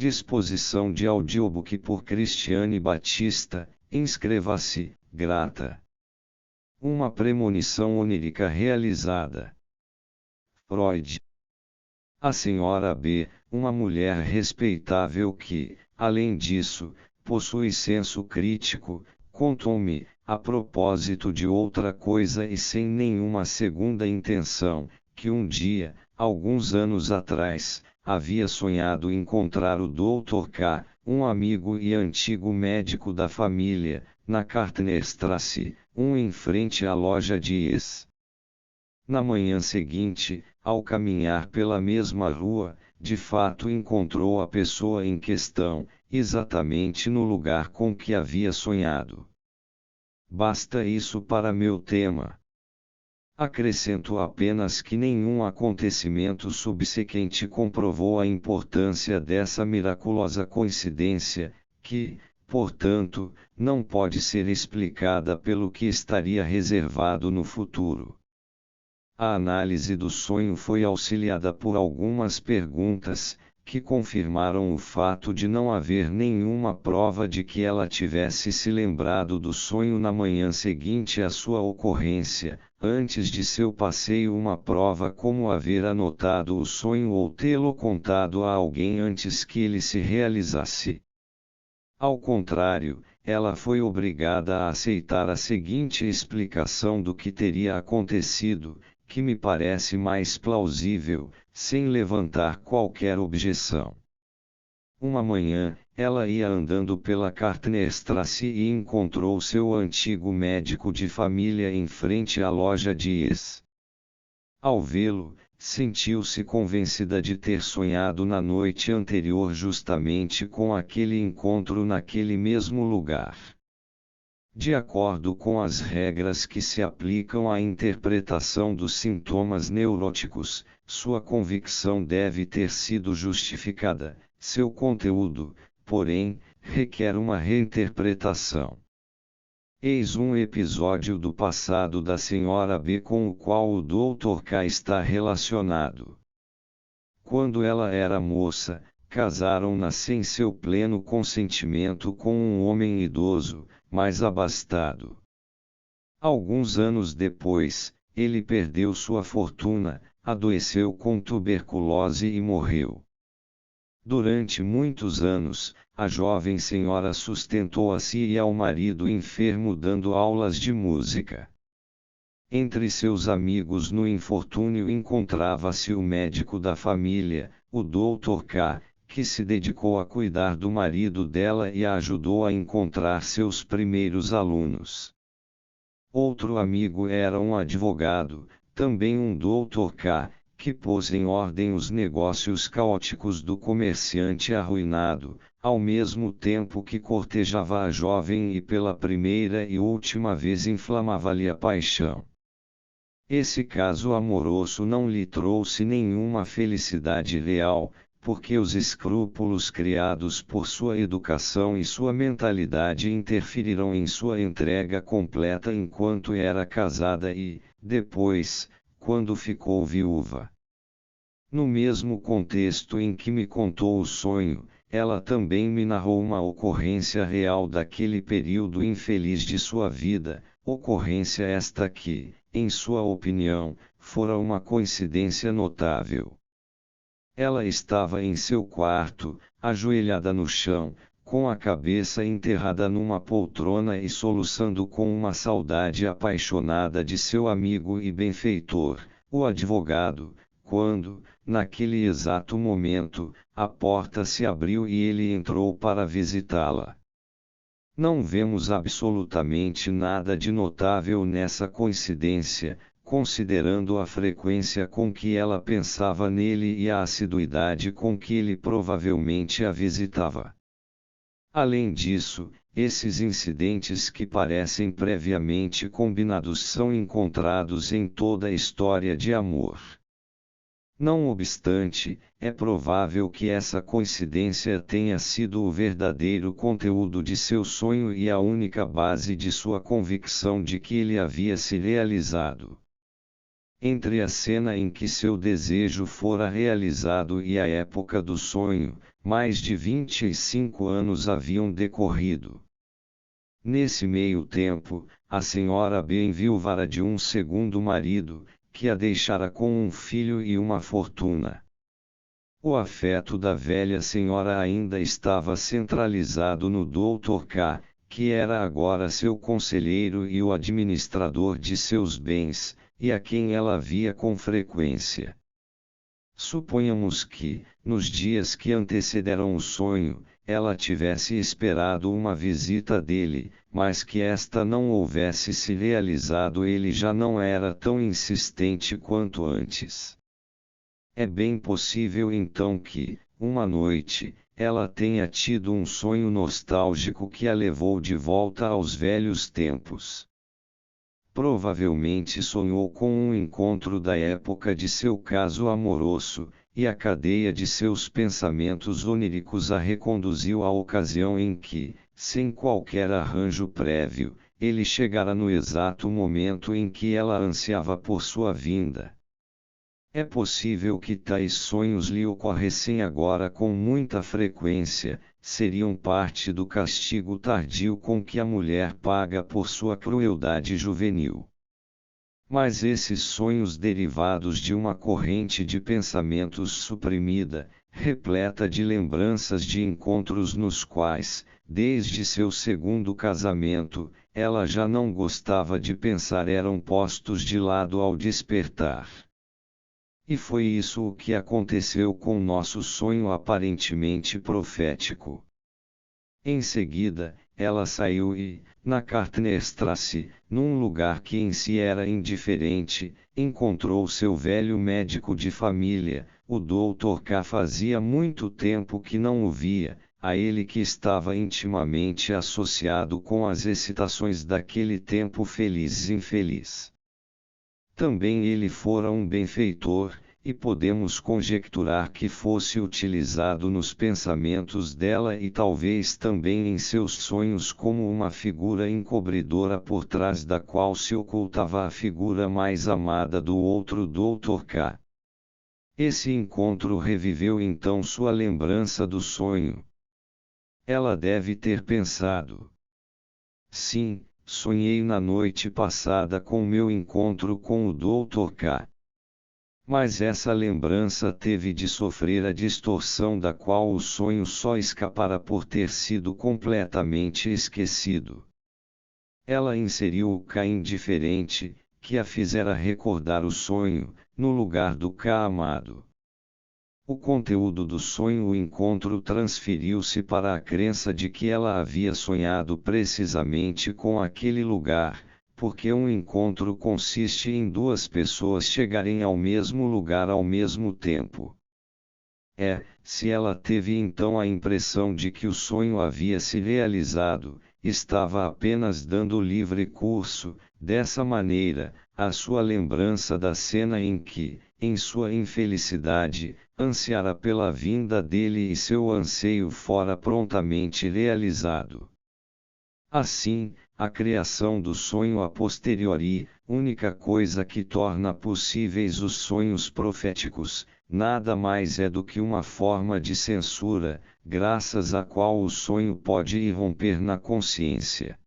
Disposição de audiobook por Cristiane Batista, inscreva-se, grata. Uma premonição onírica realizada. Freud. A senhora B, uma mulher respeitável que, além disso, possui senso crítico, contou-me, a propósito de outra coisa e sem nenhuma segunda intenção, que um dia, alguns anos atrás, havia sonhado encontrar o Dr. K, um amigo e antigo médico da família, na Kartnerstrasse, em frente à loja de Is. Na manhã seguinte, ao caminhar pela mesma rua, de fato encontrou a pessoa em questão, exatamente no lugar com que havia sonhado. Basta isso para meu tema. Acrescento apenas que nenhum acontecimento subsequente comprovou a importância dessa miraculosa coincidência, que, portanto, não pode ser explicada pelo que estaria reservado no futuro. A análise do sonho foi auxiliada por algumas perguntas, que confirmaram o fato de não haver nenhuma prova de que ela tivesse se lembrado do sonho na manhã seguinte à sua ocorrência, antes de seu passeio, uma prova como haver anotado o sonho ou tê-lo contado a alguém antes que ele se realizasse. Ao contrário, ela foi obrigada a aceitar a seguinte explicação do que teria acontecido, que me parece mais plausível, sem levantar qualquer objeção. Uma manhã, ela ia andando pela Kartnerstrasse e encontrou seu antigo médico de família em frente à loja de Is. Ao vê-lo, sentiu-se convencida de ter sonhado na noite anterior justamente com aquele encontro naquele mesmo lugar. De acordo com as regras que se aplicam à interpretação dos sintomas neuróticos, sua convicção deve ter sido justificada, seu conteúdo, porém, requer uma reinterpretação. Eis um episódio do passado da senhora B com o qual o Dr. K está relacionado. Quando ela era moça, casaram-na sem seu pleno consentimento com um homem idoso, mas abastado. Alguns anos depois, ele perdeu sua fortuna, adoeceu com tuberculose e morreu. Durante muitos anos, a jovem senhora sustentou a si e ao marido enfermo dando aulas de música. Entre seus amigos no infortúnio encontrava-se o médico da família, o Dr. K, que se dedicou a cuidar do marido dela e a ajudou a encontrar seus primeiros alunos. Outro amigo era um advogado, também um Dr. K, que pôs em ordem os negócios caóticos do comerciante arruinado, ao mesmo tempo que cortejava a jovem e pela primeira e última vez inflamava-lhe a paixão. Esse caso amoroso não lhe trouxe nenhuma felicidade real, porque os escrúpulos criados por sua educação e sua mentalidade interferiram em sua entrega completa enquanto era casada e, depois, quando ficou viúva. No mesmo contexto em que me contou o sonho, ela também me narrou uma ocorrência real daquele período infeliz de sua vida, ocorrência esta que, em sua opinião, fora uma coincidência notável. Ela estava em seu quarto, ajoelhada no chão, com a cabeça enterrada numa poltrona e soluçando com uma saudade apaixonada de seu amigo e benfeitor, o advogado, quando, naquele exato momento, a porta se abriu e ele entrou para visitá-la. Não vemos absolutamente nada de notável nessa coincidência, considerando a frequência com que ela pensava nele e a assiduidade com que ele provavelmente a visitava. Além disso, esses incidentes que parecem previamente combinados são encontrados em toda a história de amor. Não obstante, é provável que essa coincidência tenha sido o verdadeiro conteúdo de seu sonho e a única base de sua convicção de que ele havia se realizado. Entre a cena em que seu desejo fora realizado e a época do sonho, mais de 25 anos haviam decorrido. Nesse meio tempo, a senhora B enviuvara de um segundo marido, que a deixara com um filho e uma fortuna. O afeto da velha senhora ainda estava centralizado no Dr. K., que era agora seu conselheiro e o administrador de seus bens, e a quem ela via com frequência. Suponhamos que, nos dias que antecederam o sonho, ela tivesse esperado uma visita dele, mas que esta não houvesse se realizado. Ele já não era tão insistente quanto antes. É bem possível então que, uma noite, ela tenha tido um sonho nostálgico que a levou de volta aos velhos tempos. Provavelmente sonhou com um encontro da época de seu caso amoroso, e a cadeia de seus pensamentos oníricos a reconduziu à ocasião em que, sem qualquer arranjo prévio, ele chegara no exato momento em que ela ansiava por sua vinda. É possível que tais sonhos lhe ocorressem agora com muita frequência, seriam parte do castigo tardio com que a mulher paga por sua crueldade juvenil. Mas esses sonhos derivados de uma corrente de pensamentos suprimida, repleta de lembranças de encontros nos quais, desde seu segundo casamento, ela já não gostava de pensar, eram postos de lado ao despertar. E foi isso o que aconteceu com nosso sonho aparentemente profético. Em seguida, ela saiu e, na Kartnerstrasse, num lugar que em si era indiferente, encontrou seu velho médico de família, o Dr. K. Fazia muito tempo que não o via, a ele que estava intimamente associado com as excitações daquele tempo feliz e infeliz. Também ele fora um benfeitor, e podemos conjecturar que fosse utilizado nos pensamentos dela e talvez também em seus sonhos como uma figura encobridora por trás da qual se ocultava a figura mais amada do outro Dr. K. Esse encontro reviveu então sua lembrança do sonho. Ela deve ter pensado: sim, sonhei na noite passada com meu encontro com o Dr. K. Mas essa lembrança teve de sofrer a distorção da qual o sonho só escapara por ter sido completamente esquecido. Ela inseriu o K indiferente, que a fizera recordar o sonho, no lugar do K amado. O conteúdo do sonho, o encontro, transferiu-se para a crença de que ela havia sonhado precisamente com aquele lugar, porque um encontro consiste em duas pessoas chegarem ao mesmo lugar ao mesmo tempo. Se ela teve então a impressão de que o sonho havia se realizado, estava apenas dando livre curso, dessa maneira, à sua lembrança da cena em que, em sua infelicidade, ansiara pela vinda dele e seu anseio fora prontamente realizado. Assim, a criação do sonho a posteriori, única coisa que torna possíveis os sonhos proféticos, nada mais é do que uma forma de censura, graças à qual o sonho pode irromper na consciência.